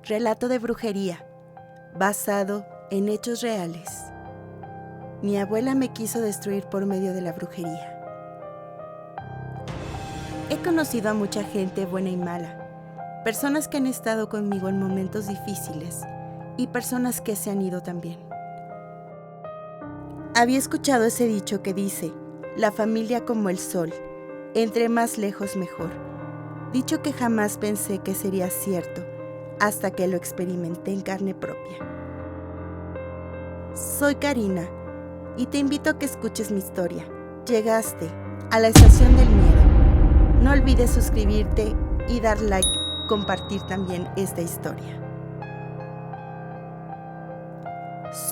Relato de brujería, basado en hechos reales. Mi abuela me quiso destruir por medio de la brujería. He conocido a mucha gente buena y mala, personas que han estado conmigo en momentos difíciles y personas que se han ido también. Había escuchado ese dicho que dice, la familia como el sol, entre más lejos mejor. Dicho que jamás pensé que sería cierto, hasta que lo experimenté en carne propia. Soy Karina y te invito a que escuches mi historia. Llegaste a la estación del miedo. No olvides suscribirte y dar like, compartir también esta historia.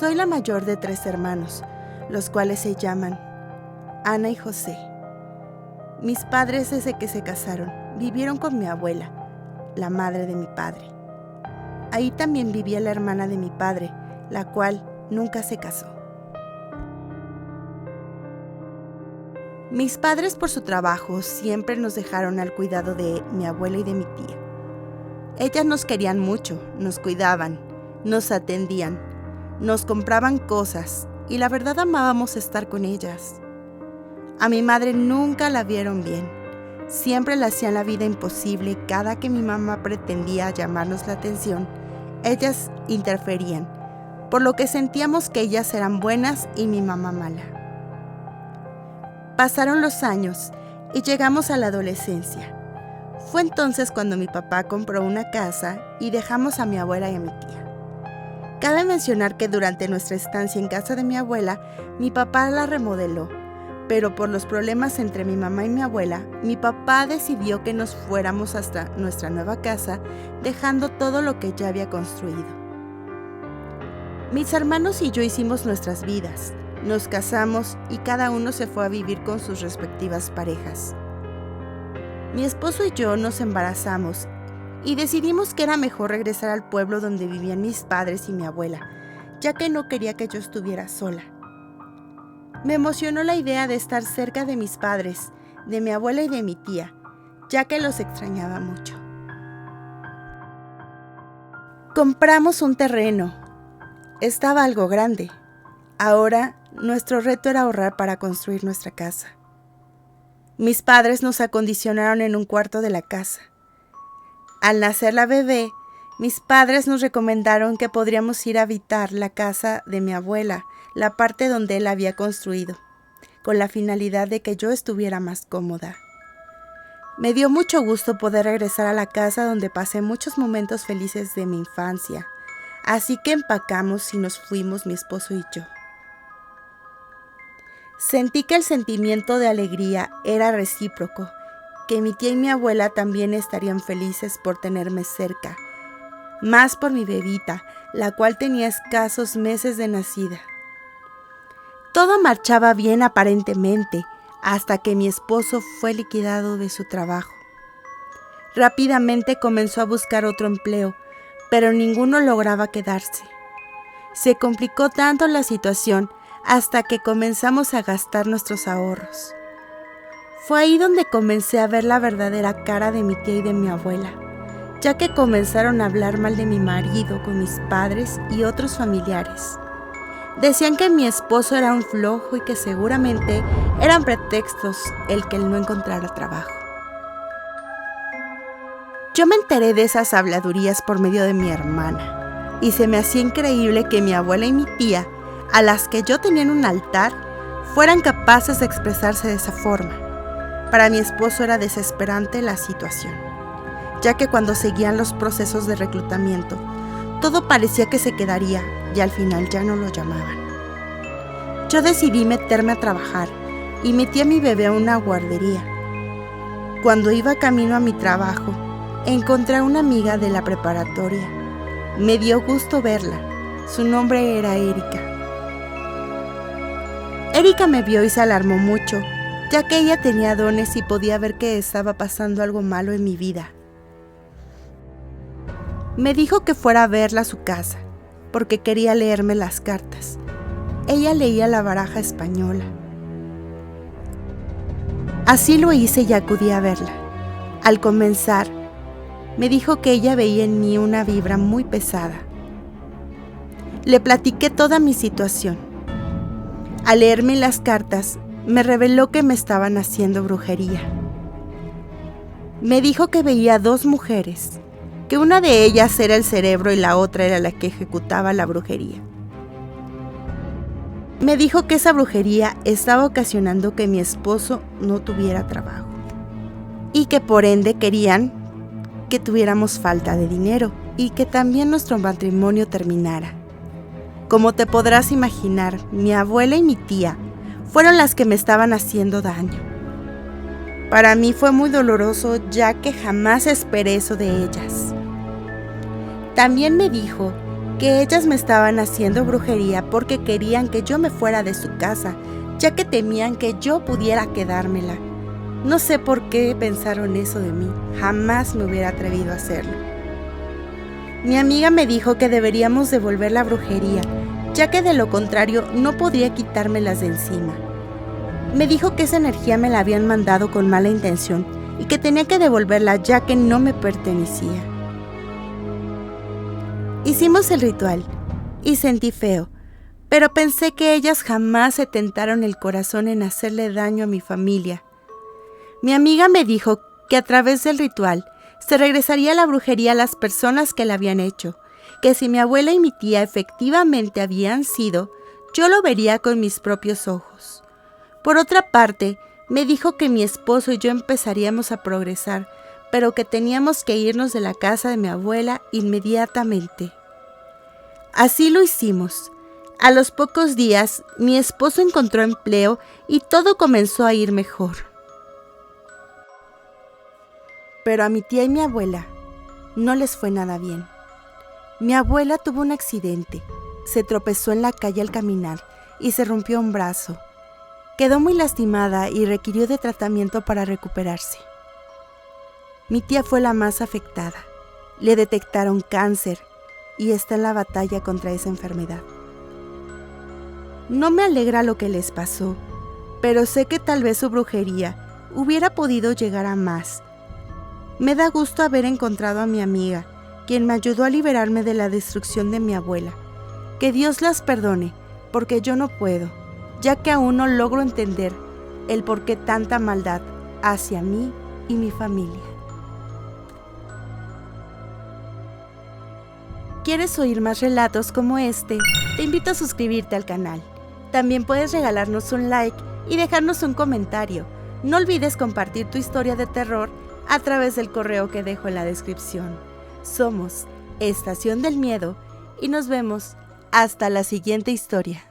Soy la mayor de 3 hermanos, los cuales se llaman Ana y José. Mis padres, desde que se casaron, vivieron con mi abuela, la madre de mi padre. Ahí también vivía la hermana de mi padre, la cual nunca se casó. Mis padres, por su trabajo, siempre nos dejaron al cuidado de mi abuela y de mi tía. Ellas nos querían mucho, nos cuidaban, nos atendían, nos compraban cosas y la verdad amábamos estar con ellas. A mi madre nunca la vieron bien. Siempre le hacían la vida imposible. Cada que mi mamá pretendía llamarnos la atención, ellas interferían, por lo que sentíamos que ellas eran buenas y mi mamá mala. Pasaron los años y llegamos a la adolescencia. Fue entonces cuando mi papá compró una casa y dejamos a mi abuela y a mi tía. Cabe mencionar que durante nuestra estancia en casa de mi abuela, mi papá la remodeló, pero por los problemas entre mi mamá y mi abuela, mi papá decidió que nos fuéramos hasta nuestra nueva casa, dejando todo lo que ya había construido. Mis hermanos y yo hicimos nuestras vidas, nos casamos y cada uno se fue a vivir con sus respectivas parejas. Mi esposo y yo nos embarazamos y decidimos que era mejor regresar al pueblo donde vivían mis padres y mi abuela, ya que no quería que yo estuviera sola. Me emocionó la idea de estar cerca de mis padres, de mi abuela y de mi tía, ya que los extrañaba mucho. Compramos un terreno. Estaba algo grande. Ahora, nuestro reto era ahorrar para construir nuestra casa. Mis padres nos acondicionaron en un cuarto de la casa. Al nacer la bebé, mis padres nos recomendaron que podríamos ir a habitar la casa de mi abuela, la parte donde él había construido, con la finalidad de que yo estuviera más cómoda. Me dio mucho gusto poder regresar a la casa donde pasé muchos momentos felices de mi infancia, así que empacamos y nos fuimos mi esposo y yo. Sentí que el sentimiento de alegría era recíproco, que mi tía y mi abuela también estarían felices por tenerme cerca, más por mi bebita, la cual tenía escasos meses de nacida. Todo marchaba bien aparentemente, hasta que mi esposo fue liquidado de su trabajo. Rápidamente comenzó a buscar otro empleo, pero ninguno lograba quedarse. Se complicó tanto la situación hasta que comenzamos a gastar nuestros ahorros. Fue ahí donde comencé a ver la verdadera cara de mi tía y de mi abuela, ya que comenzaron a hablar mal de mi marido con mis padres y otros familiares. Decían que mi esposo era un flojo y que seguramente eran pretextos el que él no encontrara trabajo. Yo me enteré de esas habladurías por medio de mi hermana y se me hacía increíble que mi abuela y mi tía, a las que yo tenía en un altar, fueran capaces de expresarse de esa forma. Para mi esposo era desesperante la situación, ya que cuando seguían los procesos de reclutamiento, todo parecía que se quedaría y al final ya no lo llamaban. Yo decidí meterme a trabajar y metí a mi bebé a una guardería. Cuando iba camino a mi trabajo, encontré a una amiga de la preparatoria. Me dio gusto verla. Su nombre era Erika. Erika me vio y se alarmó mucho, ya que ella tenía dones y podía ver que estaba pasando algo malo en mi vida. Me dijo que fuera a verla a su casa, porque quería leerme las cartas. Ella leía la baraja española. Así lo hice y acudí a verla. Al comenzar, me dijo que ella veía en mí una vibra muy pesada. Le platiqué toda mi situación. Al leerme las cartas, me reveló que me estaban haciendo brujería. Me dijo que veía 2 mujeres, que una de ellas era el cerebro y la otra era la que ejecutaba la brujería. Me dijo que esa brujería estaba ocasionando que mi esposo no tuviera trabajo y que por ende querían que tuviéramos falta de dinero y que también nuestro matrimonio terminara. Como te podrás imaginar, mi abuela y mi tía fueron las que me estaban haciendo daño. Para mí fue muy doloroso, ya que jamás esperé eso de ellas. También me dijo que ellas me estaban haciendo brujería porque querían que yo me fuera de su casa, ya que temían que yo pudiera quedármela. No sé por qué pensaron eso de mí, jamás me hubiera atrevido a hacerlo. Mi amiga me dijo que deberíamos devolver la brujería, ya que de lo contrario no podría quitármelas de encima. Me dijo que esa energía me la habían mandado con mala intención y que tenía que devolverla ya que no me pertenecía. Hicimos el ritual y sentí feo, pero pensé que ellas jamás se tentaron el corazón en hacerle daño a mi familia. Mi amiga me dijo que a través del ritual se regresaría la brujería a las personas que la habían hecho, que si mi abuela y mi tía efectivamente habían sido, yo lo vería con mis propios ojos. Por otra parte, me dijo que mi esposo y yo empezaríamos a progresar, pero que teníamos que irnos de la casa de mi abuela inmediatamente. Así lo hicimos. A los pocos días, mi esposo encontró empleo y todo comenzó a ir mejor. Pero a mi tía y mi abuela no les fue nada bien. Mi abuela tuvo un accidente, se tropezó en la calle al caminar y se rompió un brazo. Quedó muy lastimada y requirió de tratamiento para recuperarse. Mi tía fue la más afectada. Le detectaron cáncer y está en la batalla contra esa enfermedad. No me alegra lo que les pasó, pero sé que tal vez su brujería hubiera podido llegar a más. Me da gusto haber encontrado a mi amiga, quien me ayudó a liberarme de la destrucción de mi abuela. Que Dios las perdone, porque yo no puedo, ya que aún no logro entender el por qué tanta maldad hacia mí y mi familia. ¿Quieres oír más relatos como este? Te invito a suscribirte al canal. También puedes regalarnos un like y dejarnos un comentario. No olvides compartir tu historia de terror a través del correo que dejo en la descripción. Somos Estación del Miedo y nos vemos hasta la siguiente historia.